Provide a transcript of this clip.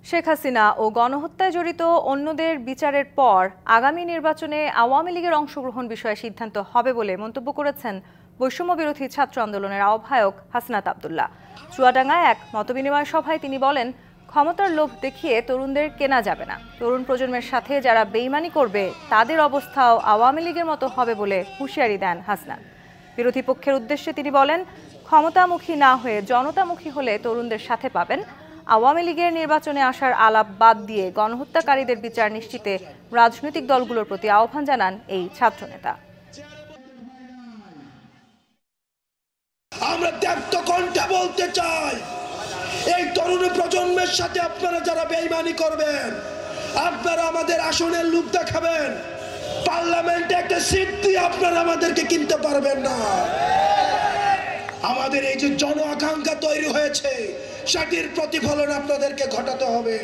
শেখ হাসিনা ও গণহত্যায় জড়িত অন্যদের বিচারের পর আগামী নির্বাচনে আওয়ামী লীগের অংশগ্রহণ বিষয়ে সিদ্ধান্ত হবে বলে মন্তব্য করেছেন বৈষম্য বিরোধী ছাত্র আন্দোলনের আহ্বায়ক হাসনাত আব্দুল্লাহ। চুয়াডাঙ্গায় এক মতবিনিময় সভায় তিনি বলেন, ক্ষমতার লোভ দেখিয়ে তরুণদের কেনা যাবে না। তরুণ প্রজন্মের সাথে যারা বেইমানি করবে তাদের অবস্থাও আওয়ামী লীগের মতো হবে বলে হুঁশিয়ারি দেন হাসনাত। বিরোধী পক্ষের উদ্দেশ্যে তিনি বলেন, ক্ষমতামুখী না হয়ে জনতামুখী হলে তরুণদের সাথে পাবেন। আওয়ামী লীগের নির্বাচনে আসার আলাপ বাদ দিয়ে গণহত্যাকারীদের বিচার নিশ্চিতে রাজনৈতিক দলগুলোর প্রতি আহ্বান জানান এই ছাত্রনেতা। আমরা ত্যাক্ত কণ্ঠে বলতে চাই, এই তরুণ প্রজন্মের সাথে আপনারা যারা বেইমানি করবেন, আপনারা আমাদের আসনের লোভ দেখাবেন, পার্লামেন্টে একটা সিট দিয়ে আপনারা আমাদেরকে কিনতে পারবেন না। আমাদের এই যে জন আকাঙ্ক্ষা তৈরি হয়েছে, সেটির প্রতিফলন আপনাদেরকে ঘটাতে হবে।